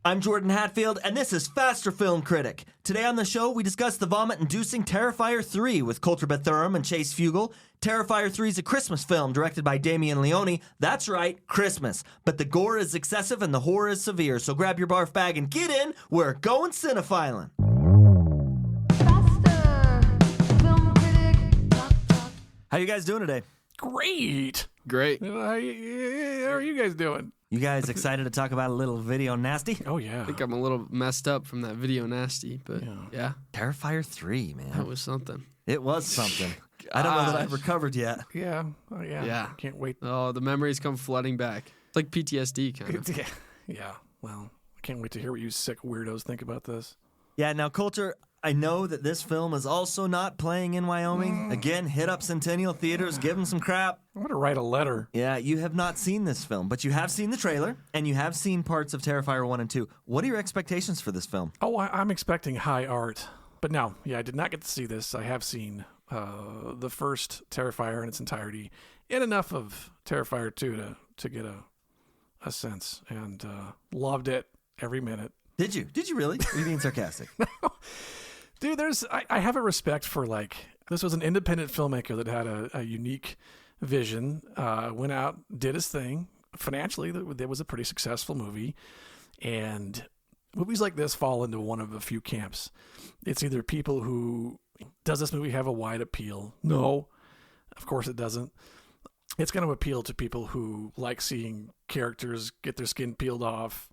I'm Jordan Hatfield, and this is Faster Film Critic. Today on the show, we discuss the vomit-inducing Terrifier 3 with Kolter and Chase Fugel. Terrifier 3 is a Christmas film directed by Damien Leone. That's right, Christmas. But the gore is excessive and the horror is severe, so grab your barf bag and get in. We're going cinephiling. Faster Film Critic. How you guys doing today? Great. Great. How are you guys doing? You guys excited to talk about a little video nasty? Oh, yeah. I think I'm a little messed up from that video nasty, but yeah, Terrifier 3, that man. was something. It was something. I don't know that I've recovered yet. Yeah. Oh, yeah. Yeah. Can't wait. Oh, the memories come flooding back. It's like PTSD kind of. Yeah. Well, I can't wait to hear what you sick weirdos think about this. Yeah, now, Kolter, I know that this film is also not playing in Wyoming. Again, hit up Centennial Theaters, give them some crap. I'm going to write a letter. Yeah, you have not seen this film, but you have seen the trailer, and you have seen parts of Terrifier 1 and 2. What are your expectations for this film? Oh, I'm expecting high art. But no, I did not get to see this. I have seen the first Terrifier in its entirety and enough of Terrifier 2 to get a sense, and loved it every minute. Did you? Did you really? Are you being sarcastic? Dude, I have a respect for, this was an independent filmmaker that had a unique vision, went out, did his thing. Financially, it was a pretty successful movie. And movies like this fall into one of a few camps. It's either people who, does this movie have a wide appeal? No, of course it doesn't. It's going to appeal to people who like seeing characters get their skin peeled off,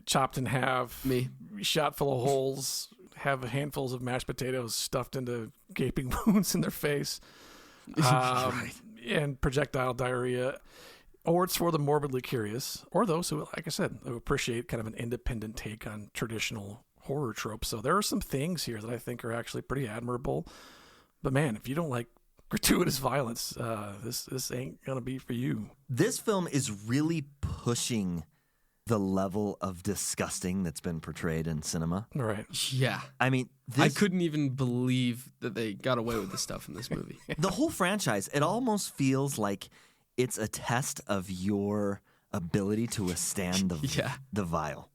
chopped in half, Me. shot full of holes, have handfuls of mashed potatoes stuffed into gaping wounds in their face, and projectile diarrhea. Or it's for the morbidly curious, or those who, like I said, who appreciate kind of an independent take on traditional horror tropes. So there are some things here that I think are actually pretty admirable. But man, if you don't like gratuitous violence, this ain't gonna be for you. This film is really pushing the level of disgusting that's been portrayed in cinema. All right. Yeah. I mean, I couldn't even believe that they got away with this stuff in this movie. the whole franchise, it almost feels like it's a test of your ability to withstand the vile.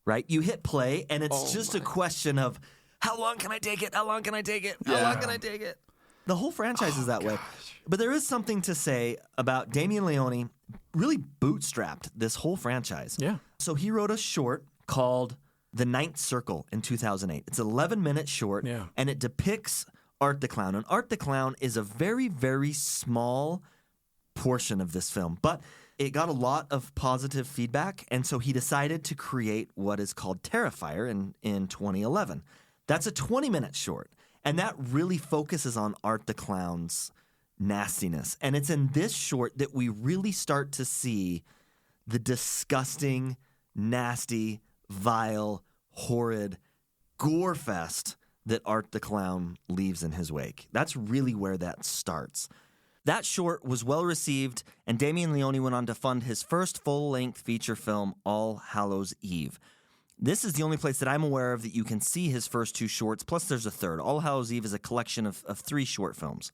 Right? You hit play, and it's just a question of, how long can I take it? How long can I take it? How long can I take it? The whole franchise is that way. But there is something to say about Damien Leone really bootstrapped this whole franchise. Yeah. So he wrote a short called The Ninth Circle in 2008. It's an 11-minute short, and it depicts Art the Clown. And Art the Clown is a very, very small portion of this film, but it got a lot of positive feedback, and so he decided to create what is called Terrifier in 2011. That's a 20-minute short, and that really focuses on Art the Clown's nastiness. And it's in this short that we really start to see the disgusting, nasty, vile, horrid gore fest that Art the Clown leaves in his wake. That's really where that starts. That short was well received, and Damien Leone went on to fund his first full-length feature film, All Hallows Eve. This is the only place that I'm aware of that you can see his first two shorts, plus there's a third. All Hallows Eve is a collection of 3 short films.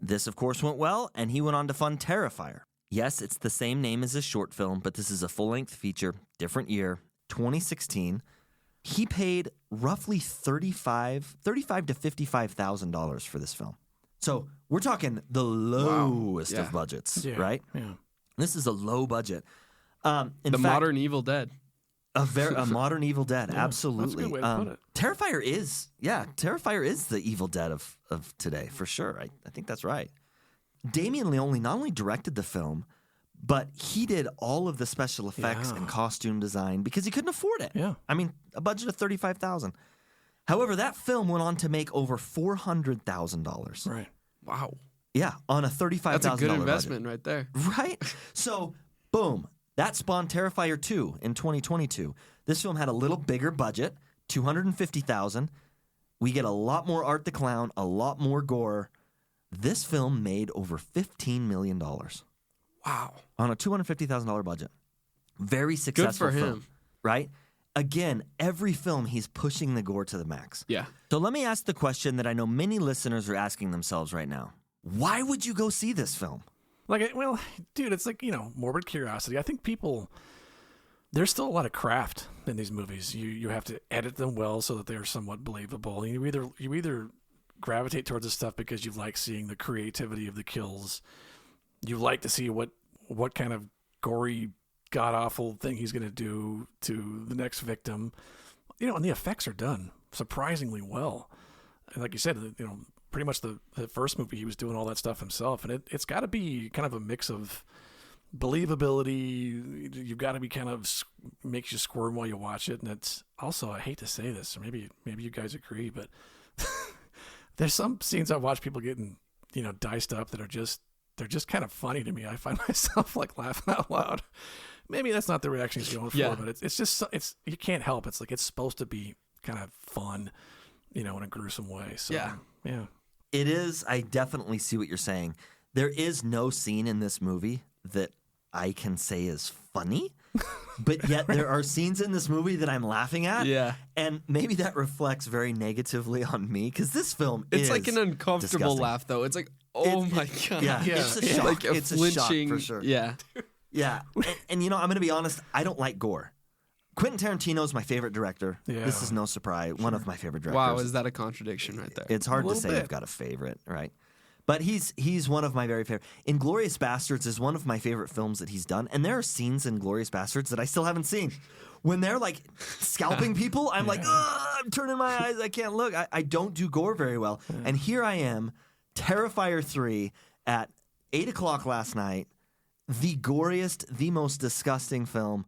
This, of course, went well, and he went on to fund Terrifier. Yes, it's the same name as his short film, but this is a full-length feature, different year, 2016. He paid roughly $35,000 to $55,000 for this film. So we're talking the lowest of budgets, right? Yeah. This is a low budget. Modern Evil Dead. A modern Evil Dead, absolutely. That's a good way to put it. Terrifier is the Evil Dead of today, for sure. I think that's right. Damien Leone not only directed the film, but he did all of the special effects and costume design because he couldn't afford it. Yeah. I mean, a budget of $35,000. However, that film went on to make over $400,000. Right. Wow. Yeah, on a $35,000 budget. That's a good investment right there. Right? So, boom. That spawned Terrifier 2 in 2022. This film had a little bigger budget, $250,000. We get a lot more Art the Clown, a lot more gore. This film made over $15 million. Wow. On a $250,000 budget. Very successful Good for film, him. right? Again, every film he's pushing the gore to the max. Yeah. So let me ask the question that I know many listeners are asking themselves right now. Why would you go see this film? Like, well, dude, it's like, morbid curiosity. I think people There's still a lot of craft in these movies. You have to edit them well so that they're somewhat believable. You either gravitate towards this stuff because you like seeing the creativity of the kills. You like to see what kind of gory, god-awful thing he's going to do to the next victim. And the effects are done surprisingly well. And like you said, pretty much the first movie he was doing all that stuff himself. And it's got to be kind of a mix of believability. You've got to be kind of makes you squirm while you watch it. And it's also, I hate to say this, or maybe you guys agree, but there's some scenes I watch people getting, diced up that they're just kind of funny to me. I find myself like laughing out loud. Maybe that's not the reaction he's going for, but it's just you can't help. It's like it's supposed to be kind of fun, in a gruesome way. So yeah. It is. I definitely see what you're saying. There is no scene in this movie that I can say is funny, but yet there are scenes in this movie that I'm laughing at. Yeah. And maybe that reflects very negatively on me because this film it's is like an uncomfortable disgusting. laugh, though. It's like, oh my God. Yeah. It's a shock. Like a it's flinching. a shock for sure. Yeah. Yeah. And I'm going to be honest, I don't like gore. Quentin Tarantino is my favorite director. Yeah. This is no surprise. One of my favorite directors. Wow, is that a contradiction right there? It's hard to say I've got a favorite, right? But he's one of my very favorite. Inglourious Bastards is one of my favorite films that he's done. And there are scenes in Inglourious Bastards that I still haven't seen. When they're like scalping people, I'm like, I'm turning my eyes. I can't look. I don't do gore very well. Yeah. And here I am, Terrifier 3 at 8 o'clock last night. The goriest, the most disgusting film.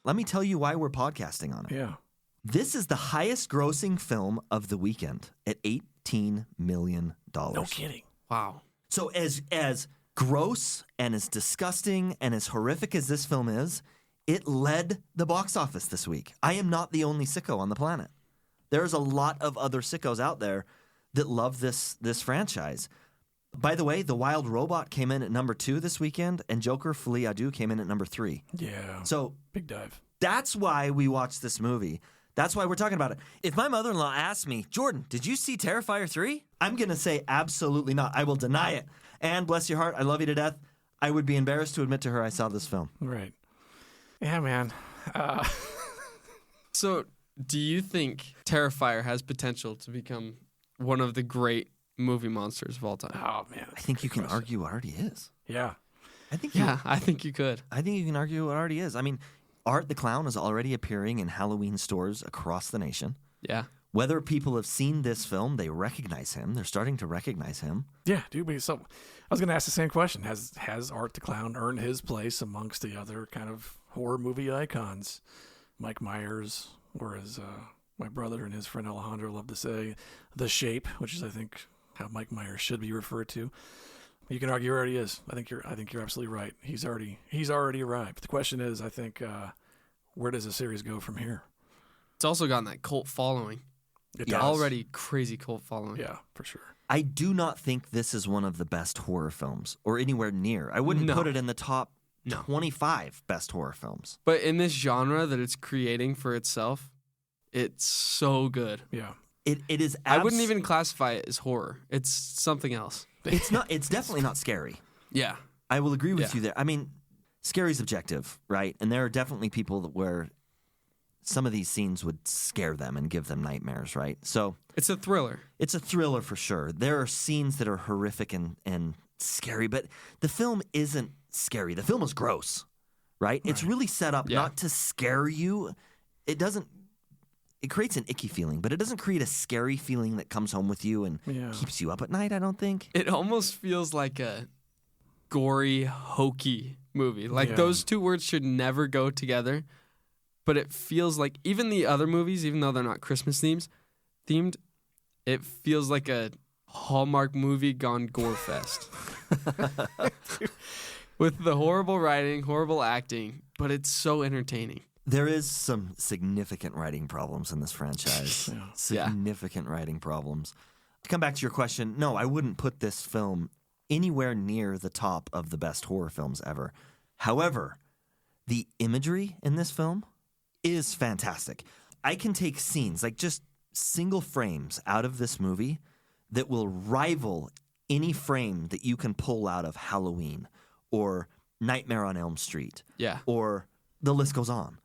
Let me tell you why we're podcasting on it. Yeah. This is the highest grossing film of the weekend at $18 million. No kidding. Wow. So as gross and as disgusting and as horrific as this film is, it led the box office this week. I am not the only sicko on the planet. There's a lot of other sickos out there that love this franchise. By the way, The Wild Robot came in at number 2 this weekend, and Joker Folie à Deux came in at number 3. Yeah. So big dive. That's why we watched this movie. That's why we're talking about it. If my mother-in-law asked me, Jordan, did you see Terrifier 3? I'm going to say absolutely not. I will deny it. And bless your heart, I love you to death. I would be embarrassed to admit to her I saw this film. Right. Yeah, man. So, do you think Terrifier has potential to become one of the great movie monsters of all time? Oh, man. I think you can argue it already is. Yeah. I think you could. I think you can argue it already is. I mean, Art the Clown is already appearing in Halloween stores across the nation. Yeah. Whether people have seen this film, they recognize him. They're starting to recognize him. Yeah, dude. So I was going to ask the same question. Has Art the Clown earned his place amongst the other kind of horror movie icons? Mike Myers, or as my brother and his friend Alejandro love to say, The Shape, which is, I think, how Mike Myers should be referred to. You can argue he already is. I think you're absolutely right. He's already arrived. The question is, I think, where does the series go from here? It's also gotten that cult following. It does. Already crazy cult following. Yeah, for sure. I do not think this is one of the best horror films, or anywhere near. I wouldn't put it in the top 25 best horror films. But in this genre that it's creating for itself, it's so good. Yeah. It is. I wouldn't even classify it as horror. It's something else. It's not. It's definitely not scary. Yeah. I will agree with you there. I mean, scary's objective, right? And there are definitely people where some of these scenes would scare them and give them nightmares, right? So it's a thriller. It's a thriller for sure. There are scenes that are horrific and scary, but the film isn't scary. The film is gross, right? It's really set up not to scare you. It doesn't. It creates an icky feeling, but it doesn't create a scary feeling that comes home with you and keeps you up at night, I don't think. It almost feels like a gory, hokey movie. Like those two words should never go together. But it feels like even the other movies, even though they're not Christmas themed, it feels like a Hallmark movie gone gore fest. With the horrible writing, horrible acting, but it's so entertaining. There is some significant writing problems in this franchise. Significant writing problems. To come back to your question, no, I wouldn't put this film anywhere near the top of the best horror films ever. However, the imagery in this film is fantastic. I can take scenes, like just single frames out of this movie that will rival any frame that you can pull out of Halloween or Nightmare on Elm Street. Yeah. Or the list goes on.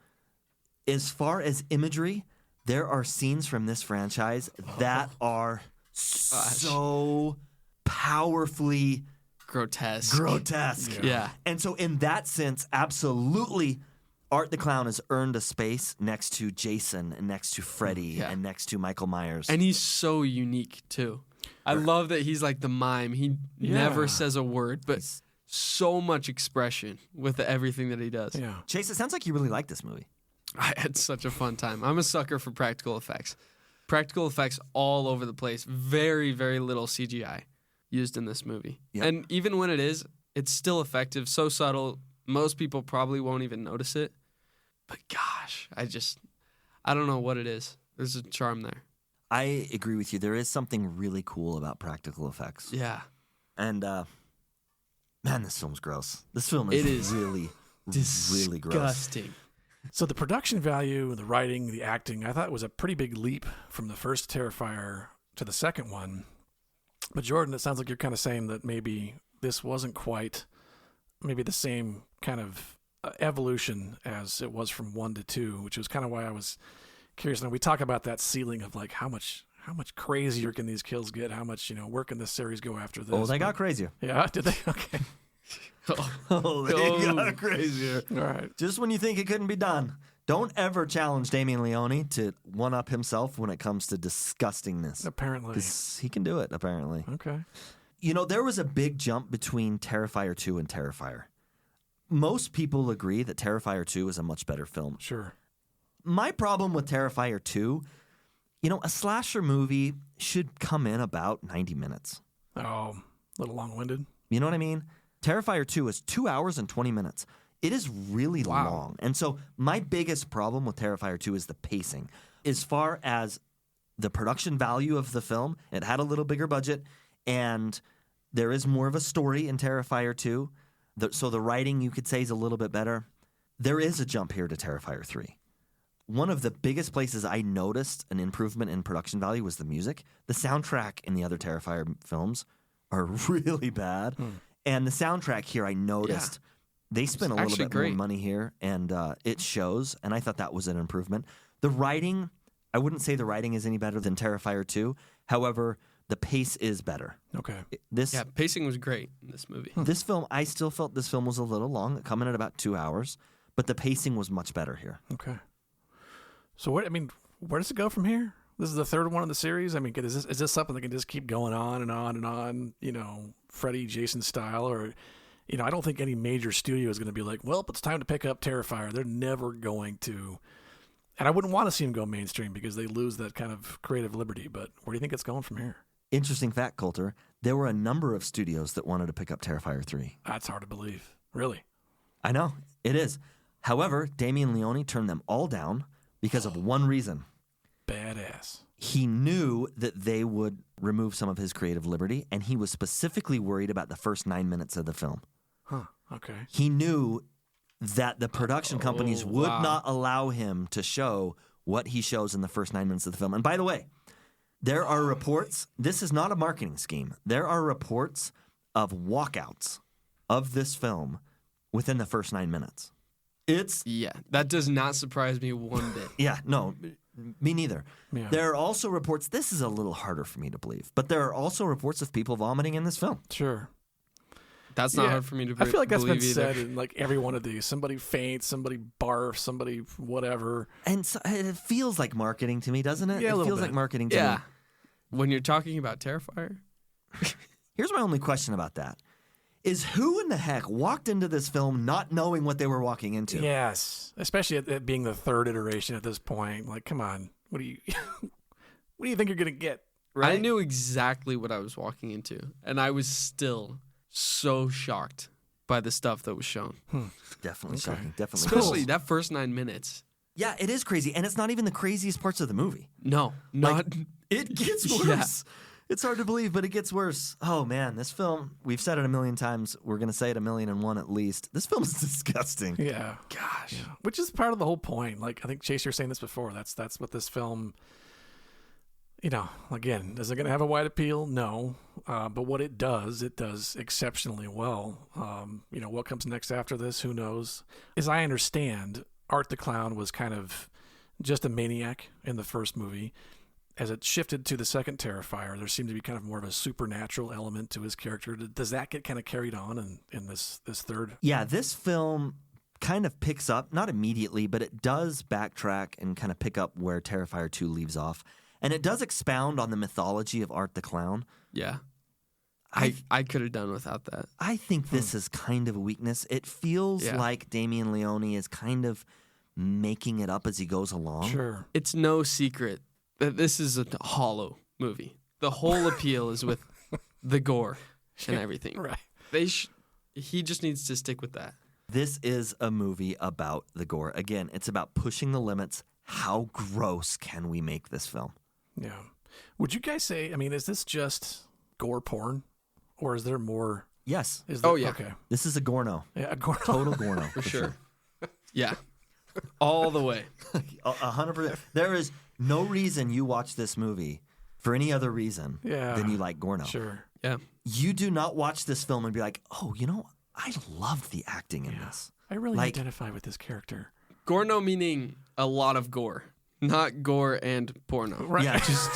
as far as imagery, there are scenes from this franchise that are so powerfully grotesque. Yeah. And so in that sense, absolutely, Art the Clown has earned a space next to Jason and next to Freddy and next to Michael Myers. And he's so unique, too. I love that he's like the mime. He never says a word, but so much expression with everything that he does. Yeah. Chase, it sounds like you really like this movie. I had such a fun time. I'm a sucker for practical effects. Practical effects all over the place. Very, very little CGI used in this movie. Yep. And even when it is, it's still effective, so subtle, most people probably won't even notice it. But gosh, I don't know what it is. There's a charm there. I agree with you. There is something really cool about practical effects. Yeah. And, man, this film's gross. This film is really, really gross. Disgusting. So the production value, the writing, the acting, I thought was a pretty big leap from the first Terrifier to the second one. But Jordan, it sounds like you're kind of saying that maybe this wasn't quite maybe the same kind of evolution as it was from 1 to 2, which was kind of why I was curious. Now we talk about that ceiling of like how much crazier can these kills get? How much, where can this series go after this? Oh, they got crazier. Yeah, did they? Okay. They got crazier. All right. Just when you think it couldn't be done. Don't ever challenge Damien Leone to one-up himself when it comes to disgustingness. Apparently. Because he can do it, apparently. Okay. There was a big jump between Terrifier 2 and Terrifier. Most people agree that Terrifier 2 is a much better film. Sure. My problem with Terrifier 2, a slasher movie should come in about 90 minutes. Oh, a little long-winded. You know what I mean? Terrifier 2 is 2 hours and 20 minutes. It is really long. And so my biggest problem with Terrifier 2 is the pacing. As far as the production value of the film, it had a little bigger budget, and there is more of a story in Terrifier 2. So the writing, you could say, is a little bit better. There is a jump here to Terrifier 3. One of the biggest places I noticed an improvement in production value was the music. The soundtrack in the other Terrifier films are really bad. And the soundtrack here, I noticed they spent a little bit more money here, and it shows. And I thought that was an improvement. The writing, I wouldn't say the writing is any better than Terrifier 2. However, the pace is better. Okay. Pacing was great in this movie. This film, I still felt this film was a little long, coming at about 2 hours, but the pacing was much better here. Okay. So where does it go from here? This is the third one in the series. I mean, is this something that can just keep going on and on and on? Freddy, Jason style, or I don't think any major studio is going to be like, well, it's time to pick up Terrifier. They're never going to, and I wouldn't want to see them go mainstream because they lose that kind of creative liberty. But where do you think it's going from here? Interesting fact, Kolter. There were a number of studios that wanted to pick up Terrifier 3. That's hard to believe. Really? I know. It is. However, Damien Leone turned them all down because of one reason. Badass. He knew that they would remove some of his creative liberty, and he was specifically worried about the first 9 minutes of the film. Huh. Okay. He knew that the production companies would not allow him to show what he shows in the first 9 minutes of the film. And by the way, there are reports, this is not a marketing scheme, there are reports of walkouts of this film within the first 9 minutes. That does not surprise me one bit. Yeah, no, me neither. Yeah. There are also reports, this is a little harder for me to believe, but there are also reports of people vomiting in this film. Sure. That's not hard for me to believe. I feel like that's been either. said in like every one of these. Somebody faints, somebody barfs, somebody whatever. And so, it feels like marketing to me, doesn't it? Yeah, it feels bit. like marketing to me. When you're talking about Terrifier. Here's my only question about that. Is who in the heck walked into this film not knowing what they were walking into? Yes. Especially it being the third iteration at this point. Like, come on. What do you think you're going to get? Right? I knew exactly what I was walking into. And I was still so shocked by the stuff that was shown. Definitely shocking. Definitely. Especially that first 9 minutes. Yeah, it is crazy. And it's not even the craziest parts of the movie. No, not. It gets worse. It's hard to believe, but it gets worse. Oh, man, this film, we've said it a million times. We're going to say it 1,000,001 at least. This film is disgusting. Yeah. Gosh. Yeah. Which is part of the whole point. Like, I think, Chase, you're saying this before. That's what this film, again, is it going to have a wide appeal? No. But what it does exceptionally well. What comes next after this, who knows? As I understand, Art the Clown was kind of just a maniac in the first movie. As it shifted to the second Terrifier, there seemed to be kind of more of a supernatural element to his character. Does that get kind of carried on in this third? Yeah, this film kind of picks up, not immediately, but it does backtrack and kind of pick up where Terrifier 2 leaves off. And it does expound on the mythology of Art the Clown. Yeah. I could have done without that. I think this is kind of a weakness. It feels like Damien Leone is kind of making it up as he goes along. Sure. It's no secret that this is a hollow movie. The whole appeal is with the gore and everything. Right. He just needs to stick with that. This is a movie about the gore. Again, it's about pushing the limits. How gross can we make this film? Yeah. Would you guys say, I mean, is this just gore porn? Or is there more? Yes. Is there, Oh, yeah. Okay. This is a Gorno. Yeah, a gore. Total Gorno. For sure. Yeah. All the way. 100%. There is no reason you watch this movie for any other reason than you like Gorno. Sure. Yeah. You do not watch this film and be like, oh, you know, I loved the acting in this. I really Like- identify with this character. Gorno meaning a lot of gore, not gore and porno. Right. Yeah, just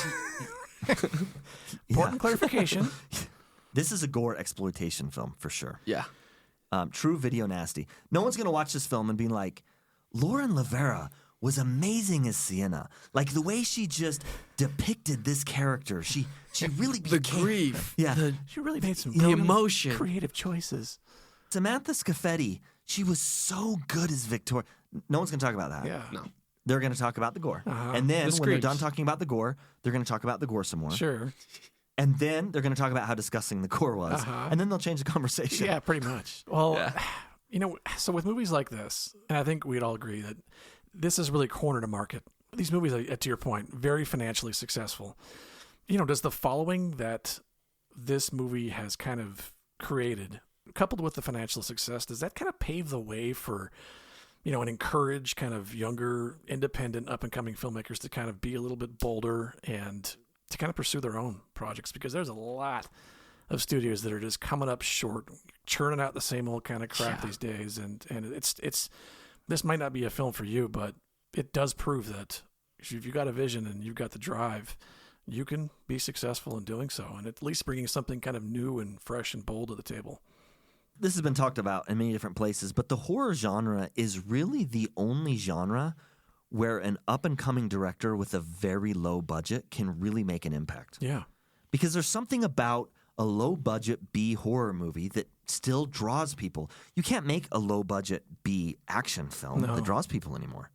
Important clarification. this is a gore exploitation film for sure. Yeah. True video nasty. No one's gonna watch this film and be like, Lauren Lavera was amazing as Sienna. Like the way she just depicted this character. She really The became grief. Yeah. She really made some The really emotion. creative choices. Samantha Scafetti, she was so good as Victoria. No one's gonna talk about that. Yeah. No. They're gonna talk about the gore. And then The when they're screams. done talking about the gore, they're gonna talk about the gore some more. Sure. And then they're gonna talk about how disgusting the gore was. And then they'll change the conversation. Yeah, pretty much. Well, Yeah. you know, so with movies like this, and I think we'd all agree that this is really cornered a market. These movies, to your point, very financially successful. You know, does the following that this movie has kind of created, coupled with the financial success, does that kind of pave the way for, you know, and encourage kind of younger, independent, up-and-coming filmmakers to kind of be a little bit bolder and to kind of pursue their own projects? Because there's a lot of studios that are just coming up short, churning out the same old kind of crap these days, and it's this might not be a film for you, but it does prove that if you've got a vision and you've got the drive, you can be successful in doing so, and at least bringing something kind of new and fresh and bold to the table. This has been talked about in many different places, but the horror genre is really the only genre where an up-and-coming director with a very low budget can really make an impact. Yeah. Because there's something about a low-budget B horror movie that still draws people. You can't make a low-budget B action film that draws people anymore.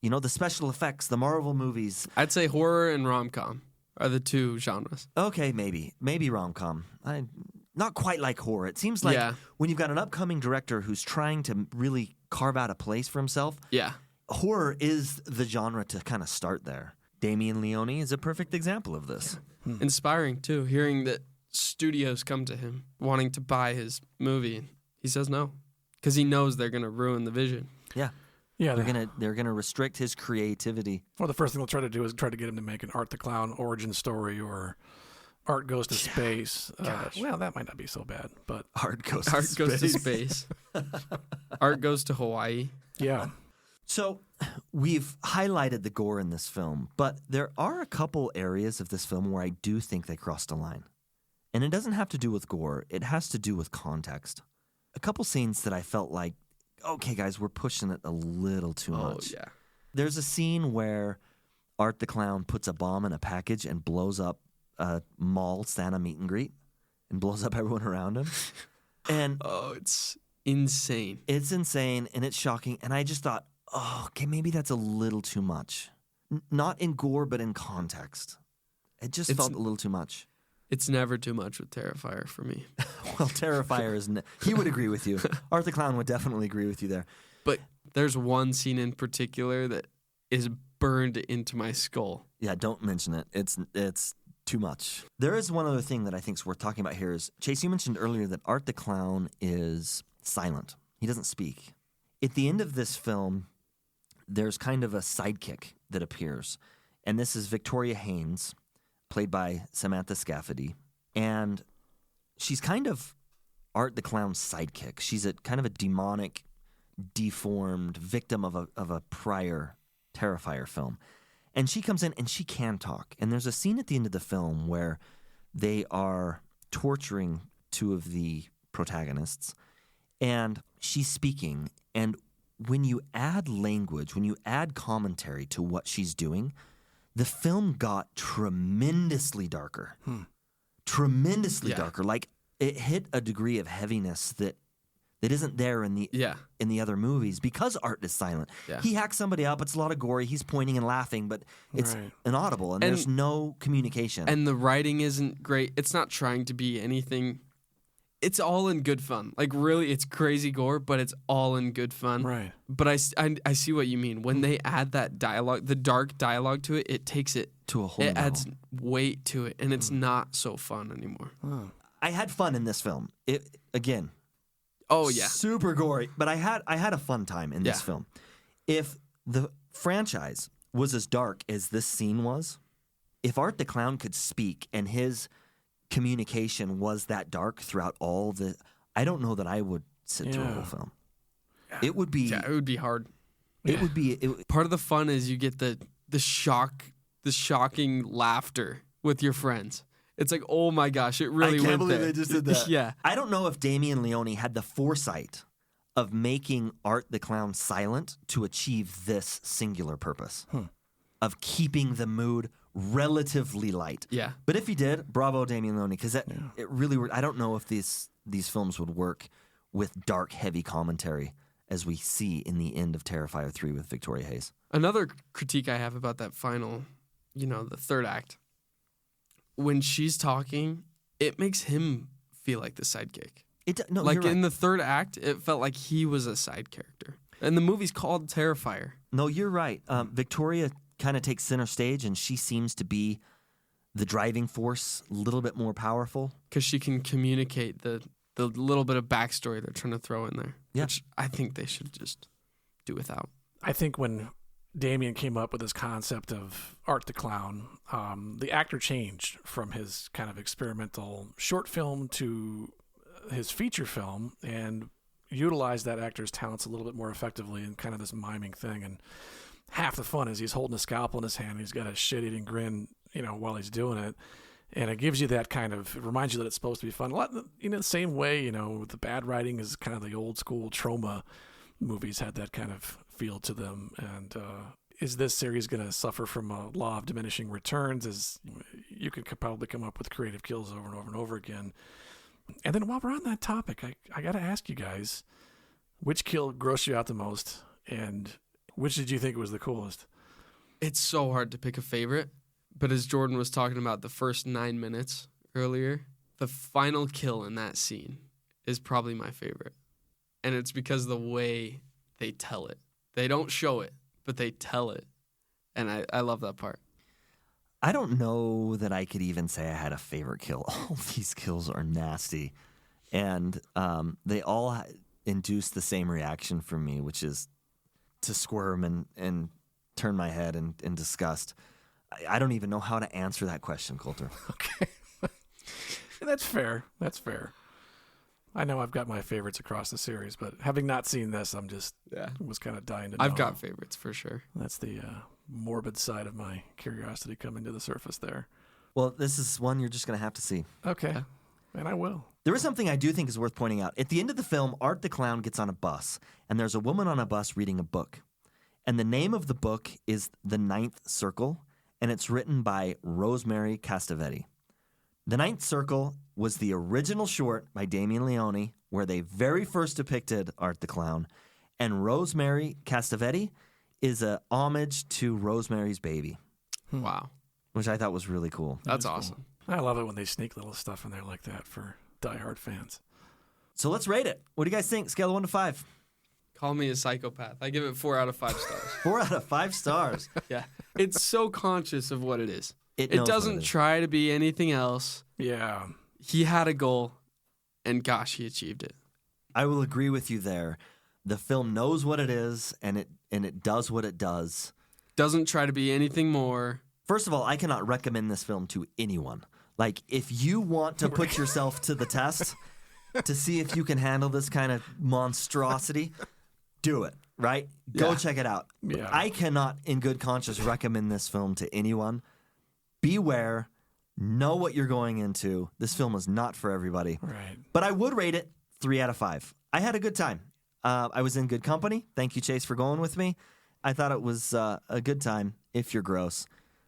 You know, the special effects, the Marvel movies. I'd say horror and rom-com are the two genres. Okay, maybe rom-com. Not quite like horror. It seems like when you've got an upcoming director who's trying to really carve out a place for himself, Yeah. horror is the genre to kind of start there. Damien Leone is a perfect example of this. Inspiring, too, hearing that studios come to him wanting to buy his movie. And he says no because he knows they're going to ruin the vision. Yeah. Yeah, They're gonna restrict his creativity. Well, the first thing they'll try to do is try to get him to make an Art the Clown origin story or Art Goes to Space. Well, that might not be so bad, but Art goes to space. Art goes to Hawaii. yeah. So we've highlighted the gore in this film, but there are a couple areas of this film where I do think they crossed a line. And it doesn't have to do with gore. It has to do with context. A couple scenes that I felt like, okay, guys, we're pushing it a little too much. Oh, yeah. There's a scene where Art the Clown puts a bomb in a package and blows up a mall Santa meet and greet and blows up everyone around him. And Oh, it's insane. it's insane and it's shocking. And I just thought, oh, okay, maybe that's a little too much. Not in gore, but in context. It just felt a little too much. It's never too much with Terrifier for me. Well, Terrifier is... he would agree with you. Art the Clown would definitely agree with you there. But there's one scene in particular that is burned into my skull. Yeah, don't mention it. It's too much. There is one other thing that I think is worth talking about here is, Chase, you mentioned earlier that Art the Clown is silent. He doesn't speak. At the end of this film, there's kind of a sidekick that appears. And this is Victoria Haynes, played by Samantha Scafetti. And she's kind of Art the Clown's sidekick. She's a kind of a demonic deformed victim of a prior Terrifier film. And she comes in and she can talk. And there's a scene at the end of the film where they are torturing two of the protagonists, and she's speaking. And when you add language, when you add commentary to what she's doing, the film got tremendously darker. Tremendously darker. Like, it hit a degree of heaviness that isn't there in the other movies because Art is silent. Yeah. He hacks somebody up. It's a lot of gory. He's pointing and laughing, but it's inaudible, and there's no communication. And the writing isn't great. It's not trying to be anything. It's all in good fun. Like, really, it's crazy gore, but it's all in good fun. Right. But I see what you mean. When they add that dialogue, the dark dialogue to it, it takes it to a whole It level. adds weight to it, and it's not so fun anymore. I had fun in this film. Again, oh yeah, super gory, but I had a fun time in this film. If the franchise was as dark as this scene was, if Art the Clown could speak and his communication was that dark throughout all the, I don't know that I would sit through a whole film. It would be it would be hard. It would be part of the fun is you get the shocking laughter with your friends. It's like, oh my gosh, it really went there. I can't believe they just did that. Yeah. I don't know if Damien Leone had the foresight of making Art the Clown silent to achieve this singular purpose of keeping the mood relatively light. Yeah. But if he did, bravo, Damien Leone, because it really worked. I don't know if these films would work with dark, heavy commentary as we see in the end of Terrifier 3 with Victoria Hayes. Another critique I have about that final, the third act, when she's talking, it makes him feel like the sidekick. In the third act, it felt like he was a side character. And the movie's called Terrifier. No, you're right. Victoria kind of takes center stage, and she seems to be the driving force, a little bit more powerful. Because she can communicate the little bit of backstory they're trying to throw in there, which I think they should just do without. I think when Damien came up with this concept of Art the Clown, the actor changed from his kind of experimental short film to his feature film and utilized that actor's talents a little bit more effectively in kind of this miming thing. And half the fun is he's holding a scalpel in his hand. He's got a shit-eating grin, while he's doing it. And it gives you that kind of, it reminds you that it's supposed to be fun. A lot, the same way, the bad writing is kind of the old school trauma movies had that kind of feel to them. And is this series going to suffer from a law of diminishing returns? As you could probably come up with creative kills over and over and over again. And then while we're on that topic, I got to ask you guys, which kill grossed you out the most, and which did you think was the coolest? It's so hard to pick a favorite, but as Jordan was talking about the first 9 minutes earlier, the final kill in that scene is probably my favorite. And it's because of the way they tell it. They don't show it, but they tell it. And I love that part. I don't know that I could even say I had a favorite kill. All these kills are nasty. And they all induce the same reaction from me, which is to squirm and turn my head in disgust. I don't even know how to answer that question, Kolter. Okay. That's fair. I know I've got my favorites across the series, but having not seen this, I'm just was kind of dying to know. I've got favorites for sure. That's the morbid side of my curiosity coming to the surface there. Well, this is one you're just going to have to see. Okay. And I will. There is something I do think is worth pointing out. At the end of the film, Art the Clown gets on a bus, and there's a woman on a bus reading a book. And the name of the book is The Ninth Circle, and it's written by Rosemary Castavetti. The Ninth Circle was the original short by Damien Leone, where they very first depicted Art the Clown, and Rosemary Castavetti is a homage to Rosemary's Baby. Wow. Which I thought was really cool. That's awesome. Cool. I love it when they sneak little stuff in there like that for diehard fans. So let's rate it. What do you guys think? Scale of 1 to 5. Call me a psychopath. I give it 4 out of 5 stars. 4 out of 5 stars. Yeah. It's so conscious of what it is. It doesn't try to be anything else. Yeah. He had a goal, and gosh, he achieved it. I will agree with you there. The film knows what it is, and it does what it does. Doesn't try to be anything more. First of all, I cannot recommend this film to anyone. Like, if you want to put yourself to the test to see if you can handle this kind of monstrosity, do it, right? Go Yeah. check it out. Yeah. I cannot, in good conscience, recommend this film to anyone. Beware. Know what you're going into. This film is not for everybody. Right. But I would rate it 3 out of 5. I had a good time. I was in good company. Thank you, Chase, for going with me. I thought it was a good time if you're gross.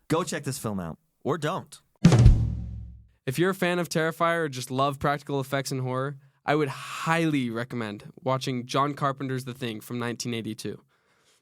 Go check this film out. Or don't. If you're a fan of Terrifier or just love practical effects and horror, I would highly recommend watching John Carpenter's The Thing from 1982.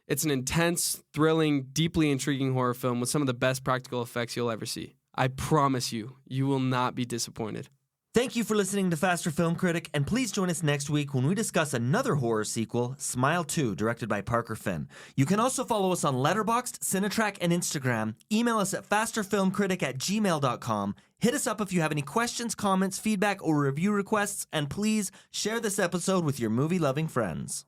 It's an intense, thrilling, deeply intriguing horror film with some of the best practical effects you'll ever see. I promise you, you will not be disappointed. Thank you for listening to Faster Film Critic, and please join us next week when we discuss another horror sequel, Smile 2, directed by Parker Finn. You can also follow us on Letterboxd, Cinetrack, and Instagram. Email us at fasterfilmcritic@gmail.com. Hit us up if you have any questions, comments, feedback, or review requests, and please share this episode with your movie-loving friends.